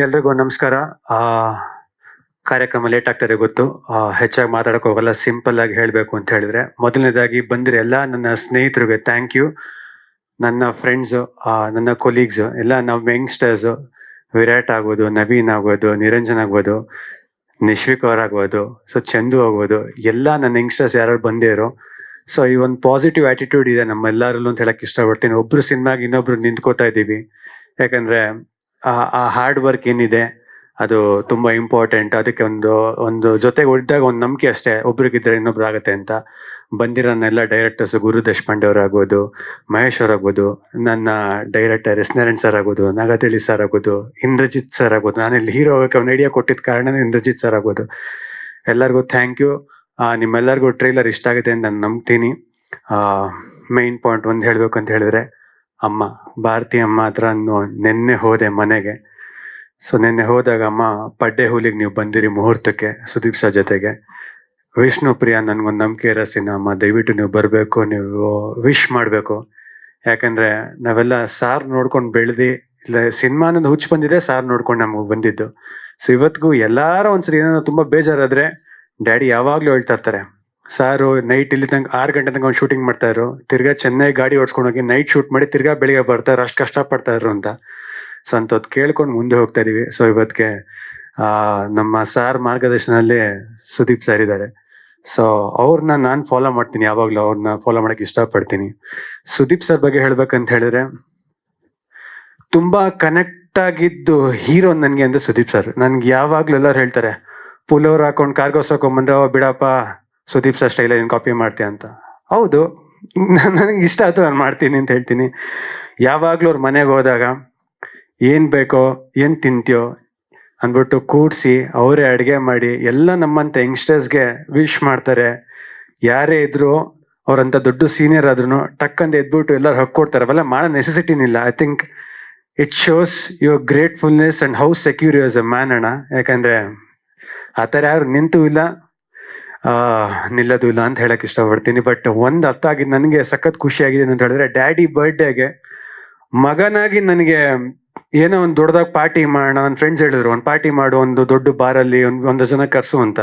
ಎಲ್ರಿಗೂ ನಮಸ್ಕಾರ. ಆ ಕಾರ್ಯಕ್ರಮ ಲೇಟ್ ಆಗ್ತದೆ ಗೊತ್ತು. ಹೆಚ್ಚಾಗಿ ಮಾತಾಡಕ್ ಹೋಗಲ್ಲ. ಸಿಂಪಲ್ ಆಗಿ ಹೇಳ್ಬೇಕು ಅಂತ ಹೇಳಿದ್ರೆ, ಮೊದಲನೇದಾಗಿ ಬಂದಿರೋ ಎಲ್ಲ ನನ್ನ ಸ್ನೇಹಿತರಿಗೆ ಥ್ಯಾಂಕ್ ಯು. ನನ್ನ ಫ್ರೆಂಡ್ಸ್, ನನ್ನ ಕೊಲೀಗ್ಸ್ ಎಲ್ಲ ನಾವು ಯಂಗ್ಸ್ಟರ್ಸ್, ವಿರಾಟ್ ಆಗ್ಬೋದು, ನವೀನ್ ಆಗ್ಬೋದು, ನಿರಂಜನ್ ಆಗ್ಬೋದು, ನಿಶ್ವಿಕ್ ಅವ್ರ ಆಗ್ಬೋದು, ಸೊ ಚಂದು ಆಗ್ಬೋದು, ಎಲ್ಲ ನನ್ನ ಯಂಗ್ಸ್ಟರ್ಸ್ ಯಾರು ಬಂದಿರೋ. ಸೊ ಈ ಒಂದು ಪಾಸಿಟಿವ್ ಆಟಿಟ್ಯೂಡ್ ಇದೆ ನಮ್ಮೆಲ್ಲರಲ್ಲೂ ಅಂತ ಹೇಳಕ್ ಇಷ್ಟಪಡ್ತೀನಿ. ಒಬ್ರು ಸಿನಿಮಾಗಿ ಇನ್ನೊಬ್ರು ನಿಂತ್ಕೋತಾ ಇದ್ದೀವಿ. ಯಾಕಂದ್ರೆ ಆ ಹಾರ್ಡ್ ವರ್ಕ್ ಏನಿದೆ ಅದು ತುಂಬಾ ಇಂಪಾರ್ಟೆಂಟ್. ಅದಕ್ಕೆ ಒಂದು ಜೊತೆಗೆ ಉಳಿದಾಗ ಒಂದು ನಂಬಿಕೆ ಅಷ್ಟೇ, ಒಬ್ರಿಗಿದ್ರೆ ಇನ್ನೊಬ್ರು ಆಗತ್ತೆ ಅಂತ. ಬಂದಿರೋನೆಲ್ಲ ಡೈರೆಕ್ಟರ್ಸ್, ಗುರು ದೇಶಪಾಂಡೆ ಅವ್ರು ಆಗ್ಬೋದು, ಮಹೇಶ್ ಅವ್ರು ಆಗ್ಬೋದು, ನನ್ನ ಡೈರೆಕ್ಟರ್ ಎಸ್ ನಾರಾಯಣ್ ಸರ್ ಆಗ್ಬೋದು, ನಾಗತಿಳಿ ಸರ್ ಆಗ್ಬೋದು, ಇಂದ್ರಜಿತ್ ಸರ್ ಆಗ್ಬೋದು. ನಾನು ಇಲ್ಲಿ ಹೀರೋ ಆಗಕ್ಕೆ ಒಂದು ಐಡಿಯಾ ಕೊಟ್ಟಿದ್ದ ಕಾರಣ ಇಂದ್ರಜಿತ್ ಸರ್ ಆಗ್ಬೋದು. ಎಲ್ಲರಿಗೂ ಥ್ಯಾಂಕ್ ಯು. ನಿಮ್ಮೆಲ್ಲರಿಗೂ ಟ್ರೈಲರ್ ಇಷ್ಟ ಆಗಿದೆ ಅಂತ ನಾನು ನಂಬ್ತೀನಿ. ಮೈನ್ ಪಾಯಿಂಟ್ ಒಂದು ಹೇಳ್ಬೇಕು ಅಂತ ಹೇಳಿದ್ರೆ, ಅಮ್ಮ ಭಾರತಿ ಅಮ್ಮ ಹತ್ರ ನಿನ್ನೆ ಹೋದೆ ಮನೆಗೆ. ಸೊ ನಿನ್ನೆ ಹೋದಾಗ ಅಮ್ಮ, ಪಡ್ಡೆ ಹೂಲಿಗೆ ನೀವು ಬಂದಿರಿ ಮುಹೂರ್ತಕ್ಕೆ ಸುದೀಪ್ ಸರ್ ಜೊತೆಗೆ. ವಿಷ್ಣು ಪ್ರಿಯಾ, ನನ್ಗೊಂದು ನಂಬಿಕೆ ಇರೋ ಸಿನಿಮಾ, ದಯವಿಟ್ಟು ನೀವು ಬರಬೇಕು, ನೀವು ವಿಶ್ ಮಾಡಬೇಕು. ಯಾಕಂದ್ರೆ ನಾವೆಲ್ಲ ಸಾರ್ ನೋಡ್ಕೊಂಡು ಬೆಳೆದಿ, ಇಲ್ಲ ಸಿನಿಮಾ ಅನ್ನೋದು ಹುಚ್ಚು ಬಂದಿದೆ, ಸಾರ್ ನೋಡ್ಕೊಂಡು ನಮಗೆ ಬಂದಿದ್ದು. ಸೊ ಇವತ್ತಿಗೂ ಎಲ್ಲಾರು ಒಂದ್ಸರಿ ಏನೋ ತುಂಬಾ ಬೇಜಾರಾದ್ರೆ ಡ್ಯಾಡಿ ಯಾವಾಗ್ಲೂ ಹೇಳ್ತಾ ಇರ್ತಾರೆ, ಸಾರು ನೈಟ್ ಇಲ್ಲಿ ತನಕ 6 ಗಂಟೆ ತನಕ ಒಂದು ಶೂಟಿಂಗ್ ಮಾಡ್ತಾ ಇದ್ರು, ತಿರ್ಗಾ ಚೆನ್ನೈ ಗಾಡಿ ಓಡಿಸ್ಕೊಂಡು ಹೋಗಿ ನೈಟ್ ಶೂಟ್ ಮಾಡಿ ತಿರ್ಗಾ ಬೆಳಿಗ್ಗೆ ಬರ್ತಾರೆ, ಅಷ್ಟು ಕಷ್ಟ ಪಡ್ತಾ ಇದ್ರು ಅಂತ. ಸೊ ಅಂತದ್ ಕೇಳ್ಕೊಂಡು ಮುಂದೆ ಹೋಗ್ತಾ ಇದೀವಿ. ಸೊ ಇವತ್ತಿಗೆ ನಮ್ಮ ಸಾರ್ ಮಾರ್ಗದರ್ಶನದಲ್ಲಿ ಸುದೀಪ್ ಸರ್ ಇದ್ದಾರೆ. ಸೊ ಅವ್ರನ್ನ ನಾನು ಫಾಲೋ ಮಾಡ್ತೀನಿ, ಯಾವಾಗ್ಲೂ ಅವ್ರನ್ನ ಫಾಲೋ ಮಾಡಕ್ ಇಷ್ಟಪಡ್ತೀನಿ. ಸುದೀಪ್ ಸರ್ ಬಗ್ಗೆ ಹೇಳ್ಬೇಕಂತ ಹೇಳಿದ್ರೆ, ತುಂಬಾ ಕನೆಕ್ಟ್ ಆಗಿದ್ದು ಹೀರೋ ನನ್ಗೆ ಅಂದ್ರೆ ಸುದೀಪ್ ಸರ್. ನನ್ಗೆ ಯಾವಾಗ್ಲೂ ಎಲ್ಲರೂ ಹೇಳ್ತಾರೆ, ಪುಲೋರ್ ಹಾಕೊಂಡು ಕಾರ್ಗೋಸ್ ಹಾಕೊಂಡ್ಬಂದ್ರೆ ಬಿಡಪ್ಪ ಸುದೀಪ್ ಸರ್ ಸ್ಟೈಲ್ ಏನ್ ಕಾಪಿ ಮಾಡ್ತೀಯ ಅಂತ. ಹೌದು, ನನಗೆ ಇಷ್ಟ ಆಯ್ತು, ನಾನು ಮಾಡ್ತೀನಿ ಅಂತ ಹೇಳ್ತೀನಿ. ಯಾವಾಗ್ಲೂ ಅವ್ರ ಮನೆಗೆ ಹೋದಾಗ ಏನ್ ಬೇಕೋ, ಏನ್ ತಿಂತೀಯೋ ಅಂದ್ಬಿಟ್ಟು ಕೂಡ್ಸಿ ಅವರೇ ಅಡ್ಗೆ ಮಾಡಿ ಎಲ್ಲ ನಮ್ಮಂತ ಯಂಗ್ಸ್ಟರ್ಸ್ಗೆ ವಿಶ್ ಮಾಡ್ತಾರೆ. ಯಾರೇ ಇದ್ರು, ಅವ್ರಂತ ದೊಡ್ಡ ಸೀನಿಯರ್ ಆದ್ರೂ ಟಕ್ಕಂತ ಎದ್ಬಿಟ್ಟು ಎಲ್ಲರೂ ಹಕ್ಕೊಡ್ತಾರೆ. ಅವೆಲ್ಲ ಮಾಡೋ ನೆಸೆಸಿಟಿನಿಲ್ಲ. I think it shows your ಗ್ರೇಟ್ಫುಲ್ನೆಸ್ and how secure you as a man ಅಣ್ಣ. ಯಾಕಂದ್ರೆ ಆತರ ಯಾರು ನಿಂತು ಇಲ್ಲ, ನಿಲ್ಲದು ಇಲ್ಲ ಅಂತ ಹೇಳಕ್ ಇಷ್ಟಪಡ್ತೀನಿ. ಬಟ್ ಒಂದ್ ಅರ್ಥ ಆಗಿದ್ ನನಗೆ ಸಖತ್ ಖುಷಿ ಆಗಿದೆ ಅಂತ ಹೇಳಿದ್ರೆ, ಡ್ಯಾಡಿ ಬರ್ಡೇಗೆ ಮಗನಾಗಿ ನನಗೆ ಏನೋ ಒಂದು ದೊಡ್ಡದಾಗಿ ಪಾರ್ಟಿ ಮಾಡೋಣ, ನನ್ನ ಫ್ರೆಂಡ್ಸ್ ಹೇಳಿದ್ರು ಒಂದು ಪಾರ್ಟಿ ಮಾಡು, ಒಂದು ದೊಡ್ಡ ಬಾರಲ್ಲಿ ಒಂದು ಜನ ಕರ್ಸು ಅಂತ.